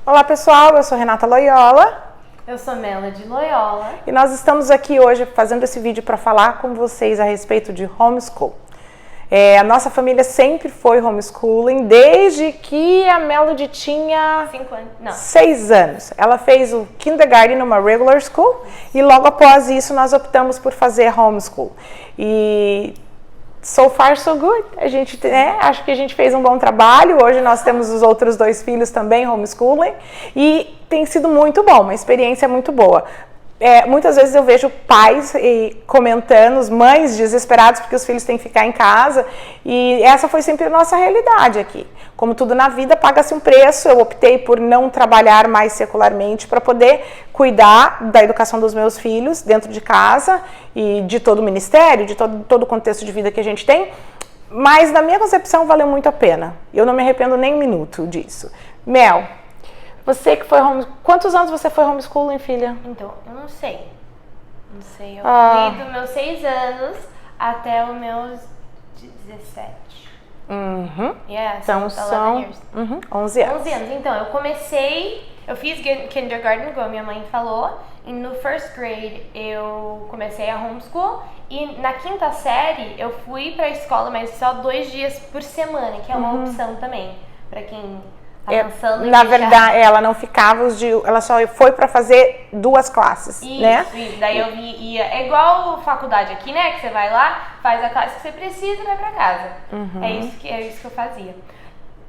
Olá pessoal, eu sou Renata Loyola. Eu sou Melody Loyola. E nós estamos aqui hoje fazendo esse vídeo para falar com vocês a respeito de homeschool. A nossa família sempre foi homeschooling desde que a Melody tinha 6 anos. Ela fez o kindergarten numa regular school e logo após isso nós optamos por fazer homeschool. E so far so good. A gente, acho que a gente fez um bom trabalho. Hoje nós temos os outros 2 filhos também homeschooling e tem sido muito bom, uma experiência muito boa. Muitas vezes eu vejo pais comentando, mães desesperados porque os filhos têm que ficar em casa, e essa foi sempre a nossa realidade aqui. Como tudo na vida, paga-se um preço. Eu optei por não trabalhar mais secularmente para poder cuidar da educação dos meus filhos dentro de casa e de todo o ministério, de todo o contexto de vida que a gente tem, mas na minha concepção valeu muito a pena. Eu não me arrependo nem um minuto disso. Mel, você que foi quantos anos você foi homeschooling, filha? Então, eu não sei. Não sei. Eu fui dos meus 6 anos até os meus 17. Então são 11 anos. 11 anos. Então, eu fiz kindergarten, como a minha mãe falou, e no first grade eu comecei a homeschool, e na 5ª série eu fui pra escola, mas só 2 dias por semana, que é uma opção também, pra quem na verdade, ela não ficava ela só foi para fazer 2 classes, né? Isso. Daí eu ia, é igual faculdade aqui, né? Que você vai lá, faz a classe que você precisa e vai para casa. É isso que eu fazia.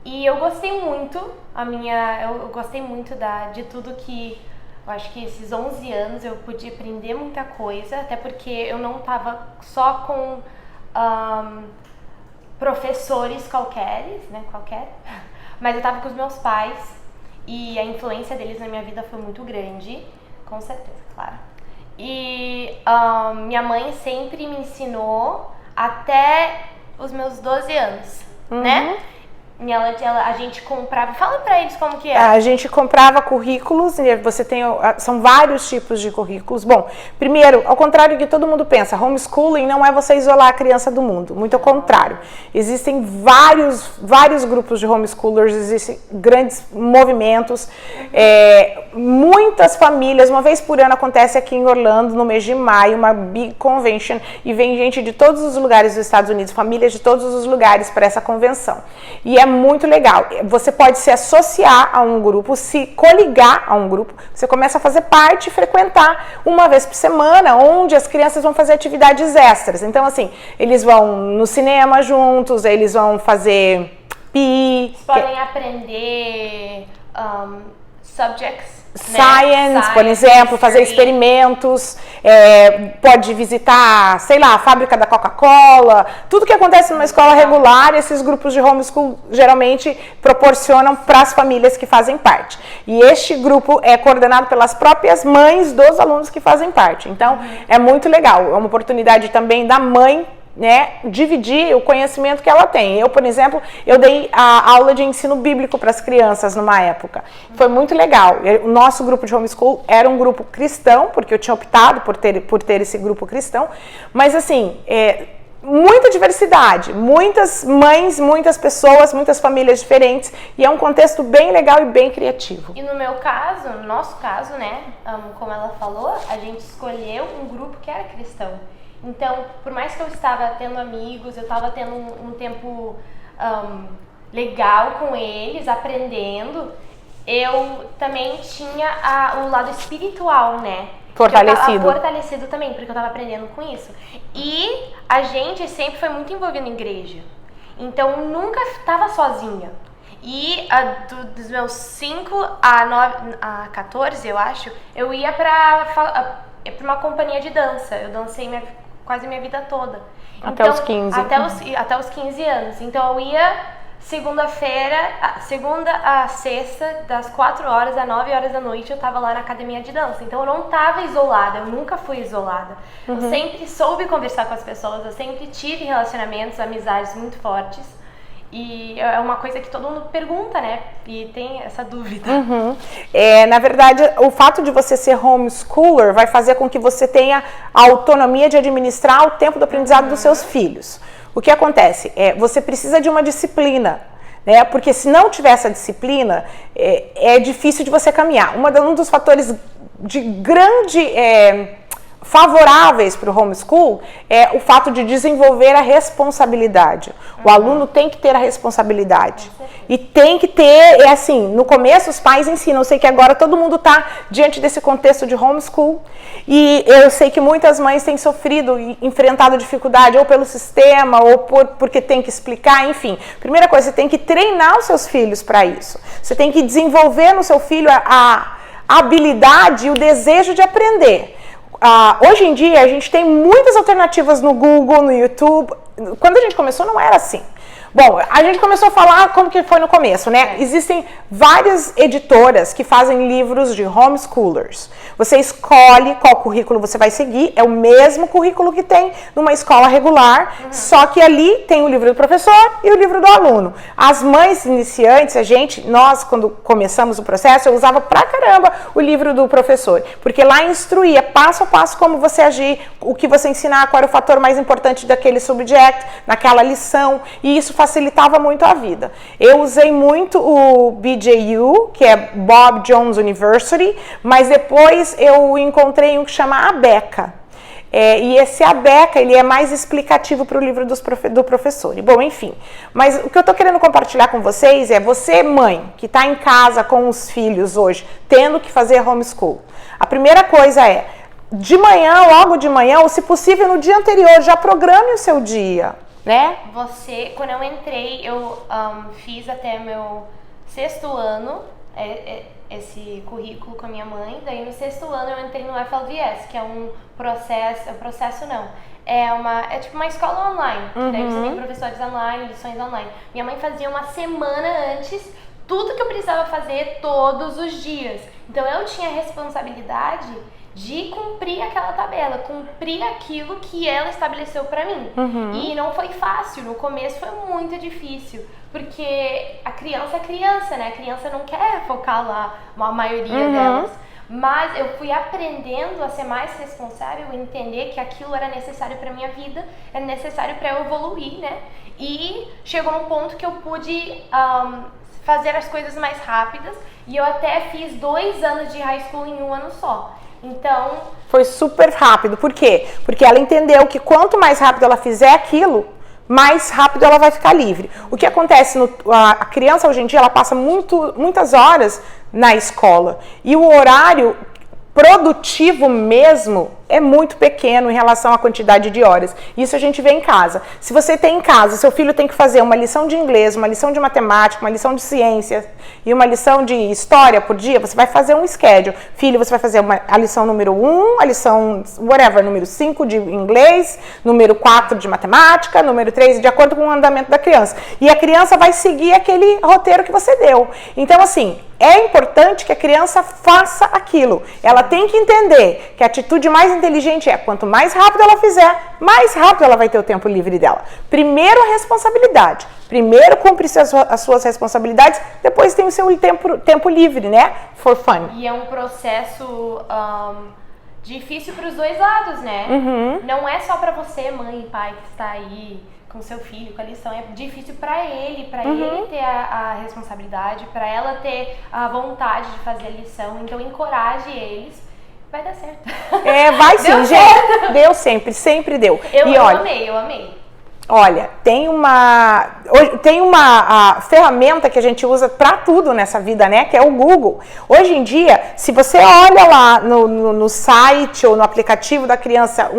E eu gostei muito, eu gostei muito de tudo que, eu acho que esses 11 anos eu pude aprender muita coisa, até porque eu não tava só com professores qualquer, mas eu tava com os meus pais e a influência deles na minha vida foi muito grande, com certeza, claro. E minha mãe sempre me ensinou até os meus 12 anos, né? A gente comprava... Fala pra eles como que é. A gente comprava currículos, e você tem... São vários tipos de currículos. Bom, primeiro, ao contrário do que todo mundo pensa, homeschooling não é você isolar a criança do mundo. Muito ao contrário. Existem vários grupos de homeschoolers, existem grandes movimentos. Muitas famílias, uma vez por ano acontece aqui em Orlando, no mês de maio, uma big convention, e vem gente de todos os lugares dos Estados Unidos, famílias de todos os lugares para essa convenção. E é muito legal. Você pode se associar a um grupo, se coligar a um grupo. Você começa a fazer parte e frequentar uma vez por semana, onde as crianças vão fazer atividades extras. Então, assim, eles vão no cinema juntos, eles vão fazer PE. Podem aprender subjects. Science, por exemplo, fazer experimentos, pode visitar, sei lá, a fábrica da Coca-Cola, tudo que acontece numa escola regular, esses grupos de homeschool geralmente proporcionam para as famílias que fazem parte. E este grupo é coordenado pelas próprias mães dos alunos que fazem parte. Então, é muito legal, é uma oportunidade também da mãe, dividir o conhecimento que ela tem. Eu, por exemplo, eu dei a aula de ensino bíblico para as crianças numa época. Foi muito legal. O nosso grupo de homeschool era um grupo cristão, porque eu tinha optado por ter esse grupo cristão, mas assim, muita diversidade, muitas mães, muitas pessoas, muitas famílias diferentes, e é um contexto bem legal e bem criativo. E no nosso caso, como ela falou, a gente escolheu um grupo que era cristão. Então, por mais que eu estava tendo amigos, eu estava tendo um tempo legal com eles, aprendendo, eu também tinha o lado espiritual, fortalecido também, porque eu estava aprendendo com isso. E a gente sempre foi muito envolvido em igreja, então nunca estava sozinha. E dos meus 5 a 14, eu acho, eu ia para uma companhia de dança. Eu dancei quase minha vida toda. Até os 15. Até os 15 anos. Então eu ia segunda a sexta, das 4 horas às 9 horas da noite, eu tava lá na academia de dança. Então eu não tava isolada, eu nunca fui isolada. Eu sempre soube conversar com as pessoas, eu sempre tive relacionamentos, amizades muito fortes. E é uma coisa que todo mundo pergunta, né? E tem essa dúvida. Na verdade, o fato de você ser homeschooler vai fazer com que você tenha a autonomia de administrar o tempo do aprendizado dos seus filhos. O que acontece? Você precisa de uma disciplina. né? Porque se não tiver essa disciplina, é difícil de você caminhar. Um dos fatores de grande favoráveis para o homeschool é o fato de desenvolver a responsabilidade. O aluno tem que ter a responsabilidade. E tem que ter, assim, no começo os pais ensinam. Eu sei que agora todo mundo está diante desse contexto de homeschool. E eu sei que muitas mães têm sofrido e enfrentado dificuldade, ou pelo sistema, ou porque tem que explicar, enfim. Primeira coisa, você tem que treinar os seus filhos para isso. Você tem que desenvolver no seu filho a habilidade e o desejo de aprender. Hoje em dia, a gente tem muitas alternativas no Google, no YouTube. Quando a gente começou, não era assim. Bom, a gente começou a falar como que foi no começo, né? Existem várias editoras que fazem livros de homeschoolers. Você escolhe qual currículo você vai seguir, é o mesmo currículo que tem numa escola regular, só que ali tem o livro do professor e o livro do aluno. As mães iniciantes, nós quando começamos o processo, eu usava pra caramba o livro do professor, porque lá instruía passo a passo como você agir, o que você ensinar, qual era o fator mais importante daquele subject, naquela lição, e isso facilitava muito a vida. Eu usei muito o BJU, que é Bob Jones University, mas depois eu encontrei um que chama Abeka. E esse Abeka, ele é mais explicativo para o livro do professor. E, bom, enfim. Mas o que eu estou querendo compartilhar com vocês é você, mãe, que está em casa com os filhos hoje, tendo que fazer homeschool. A primeira coisa é, de manhã, logo de manhã, ou se possível no dia anterior, já programe o seu dia. Né? Quando eu entrei, eu fiz até meu 6º ano esse currículo com a minha mãe. Daí no 6º ano eu entrei no FLVS, que é um processo não. É tipo uma escola online. Daí você tem professores online, lições online. Minha mãe fazia uma semana antes tudo que eu precisava fazer todos os dias. Então eu tinha a responsabilidade de cumprir aquela tabela, cumprir aquilo que ela estabeleceu pra mim. E não foi fácil, no começo foi muito difícil, porque a criança é criança, né? A criança não quer focar lá, a maioria delas. Mas eu fui aprendendo a ser mais responsável, entender que aquilo era necessário pra minha vida, era necessário pra eu evoluir, né? E chegou num ponto que eu pude fazer as coisas mais rápidas, e eu até fiz 2 anos de high school em 1 ano só. Então... Foi super rápido. Por quê? Porque ela entendeu que quanto mais rápido ela fizer aquilo, mais rápido ela vai ficar livre. O que acontece, a criança hoje em dia, ela passa muitas horas na escola. E o horário produtivo mesmo é muito pequeno em relação à quantidade de horas. Isso a gente vê em casa. Se você tem em casa, seu filho tem que fazer uma lição de inglês, uma lição de matemática, uma lição de ciências e uma lição de história por dia, você vai fazer um schedule. Filho, você vai fazer a lição número 1, a lição, whatever, número 5 de inglês, número 4 de matemática, número 3, de acordo com o andamento da criança. E a criança vai seguir aquele roteiro que você deu. Então, assim, é importante que a criança faça aquilo. Ela tem que entender que a atitude mais inteligente é, quanto mais rápido ela fizer, mais rápido ela vai ter o tempo livre dela. Primeiro a responsabilidade. Primeiro cumpre as suas responsabilidades, depois tem o seu tempo livre, né? For fun. E é um processo difícil para os dois lados, né? Não é só para você, mãe e pai, que está aí com seu filho, com a lição. É difícil para ele ter a responsabilidade, para ela ter a vontade de fazer a lição. Então encoraje eles. Vai dar certo. Vai sim, gente. Deu sempre deu. Eu amei. Olha, tem uma ferramenta que a gente usa para tudo nessa vida, né? Que é o Google. Hoje em dia, se você olha lá no site ou no aplicativo da criança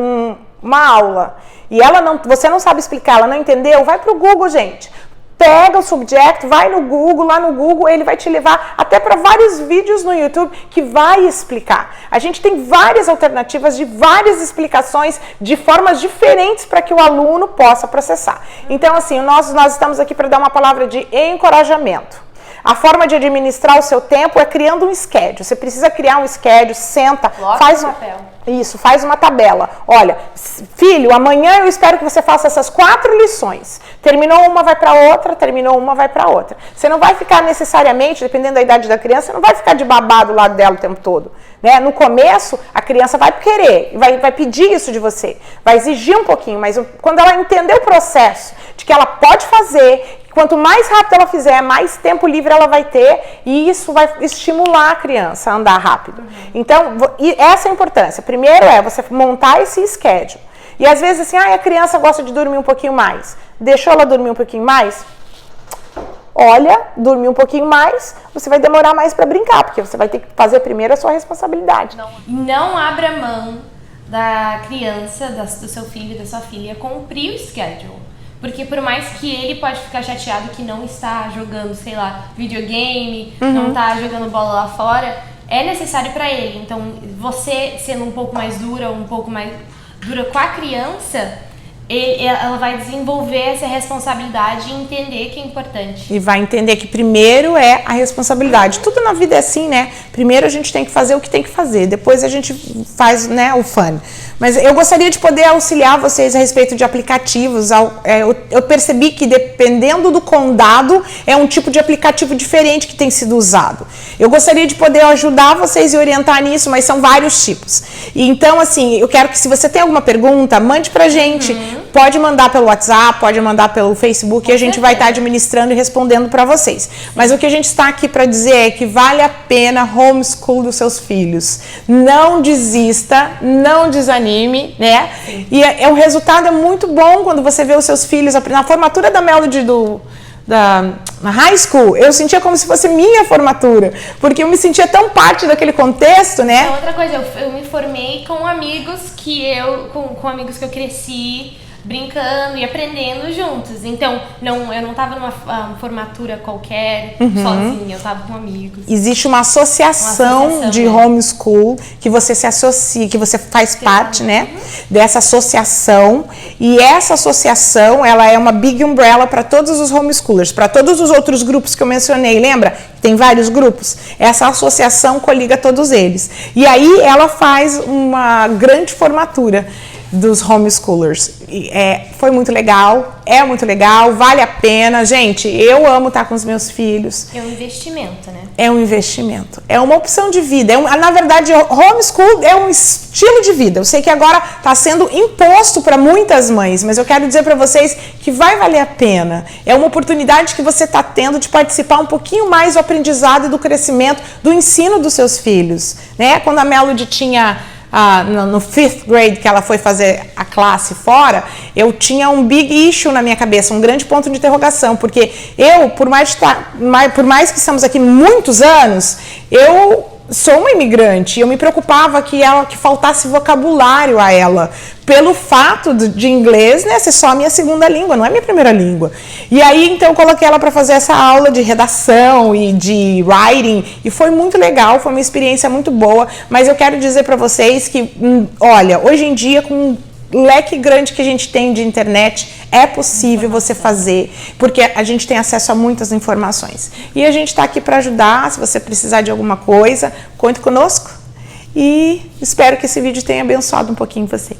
uma aula e você não sabe explicar, ela não entendeu, vai pro Google, gente. Pega o subject, vai no Google, lá no Google ele vai te levar até para vários vídeos no YouTube que vai explicar. A gente tem várias alternativas de várias explicações de formas diferentes para que o aluno possa processar. Então, assim, nós estamos aqui para dar uma palavra de encorajamento. A forma de administrar o seu tempo é criando um schedule. Você precisa criar um schedule, senta, faz um papel. Isso, faz uma tabela. Olha, filho, amanhã eu espero que você faça essas 4 lições. Terminou uma, vai para outra, terminou uma, vai para outra. Você não vai ficar necessariamente, dependendo da idade da criança, você não vai ficar de babado do lado dela o tempo todo. Né? No começo, a criança vai querer, vai pedir isso de você, vai exigir um pouquinho, mas quando ela entender o processo de que ela pode fazer, quanto mais rápido ela fizer, mais tempo livre ela vai ter e isso vai estimular a criança a andar rápido. Então, essa é a importância. Primeiro é você montar esse schedule. E às vezes assim, a criança gosta de dormir um pouquinho mais. Deixou ela dormir um pouquinho mais? Olha, dormir um pouquinho mais, você vai demorar mais para brincar, porque você vai ter que fazer primeiro a sua responsabilidade. Não abra mão da criança, do seu filho, da sua filha, cumprir o schedule. Porque por mais que ele pode ficar chateado que não está jogando, sei lá, videogame, não está jogando bola lá fora, é necessário para ele. Então, você sendo um pouco mais dura com a criança, ela vai desenvolver essa responsabilidade e entender que é importante. E vai entender que primeiro é a responsabilidade. Tudo na vida é assim, né? Primeiro a gente tem que fazer o que tem que fazer, depois a gente faz, né, o fun. Mas eu gostaria de poder auxiliar vocês a respeito de aplicativos. Eu percebi que dependendo do condado, é um tipo de aplicativo diferente que tem sido usado. Eu gostaria de poder ajudar vocês e orientar nisso, mas são vários tipos. E então, assim, eu quero que se você tem alguma pergunta, mande pra gente. Pode mandar pelo WhatsApp, pode mandar pelo Facebook e a gente vai estar administrando e respondendo para vocês. Mas o que a gente está aqui para dizer é que vale a pena homeschool dos seus filhos. Não desista, não desanime, né? Sim. E o resultado é muito bom quando você vê os seus filhos. Na formatura da Melody na high school, eu sentia como se fosse minha formatura, porque eu me sentia tão parte daquele contexto, né? É outra coisa, eu me formei com amigos com amigos que eu cresci brincando e aprendendo juntos. Então, eu não estava numa formatura qualquer, sozinha, eu estava com amigos. Existe uma associação de homeschool que você se associa, que você faz parte, né? Dessa associação. E essa associação, ela é uma big umbrella para todos os homeschoolers, para todos os outros grupos que eu mencionei. Lembra? Tem vários grupos. Essa associação coliga todos eles. E aí ela faz uma grande formatura dos homeschoolers. Foi muito legal, é muito legal, vale a pena. Gente, eu amo estar com os meus filhos. É um investimento, né? É um investimento, é uma opção de vida. Na verdade, homeschool é um estilo de vida. Eu sei que agora está sendo imposto para muitas mães, mas eu quero dizer para vocês que vai valer a pena. É uma oportunidade que você está tendo de participar um pouquinho mais do aprendizado e do crescimento, do ensino dos seus filhos, né? Quando a Melody tinha no 5th grade, que ela foi fazer a classe fora, eu tinha um big issue na minha cabeça, um grande ponto de interrogação, porque eu, por mais que estamos aqui muitos anos, eu sou uma imigrante e eu me preocupava que faltasse vocabulário a ela, pelo fato de inglês, né, ser só a minha segunda língua, não é minha primeira língua. E aí, então, eu coloquei ela para fazer essa aula de redação e de writing, e foi muito legal, foi uma experiência muito boa, mas eu quero dizer para vocês que, olha, hoje em dia, com leque grande que a gente tem de internet, é possível você fazer, porque a gente tem acesso a muitas informações. E a gente está aqui para ajudar. Se você precisar de alguma coisa, conte conosco. E espero que esse vídeo tenha abençoado um pouquinho vocês.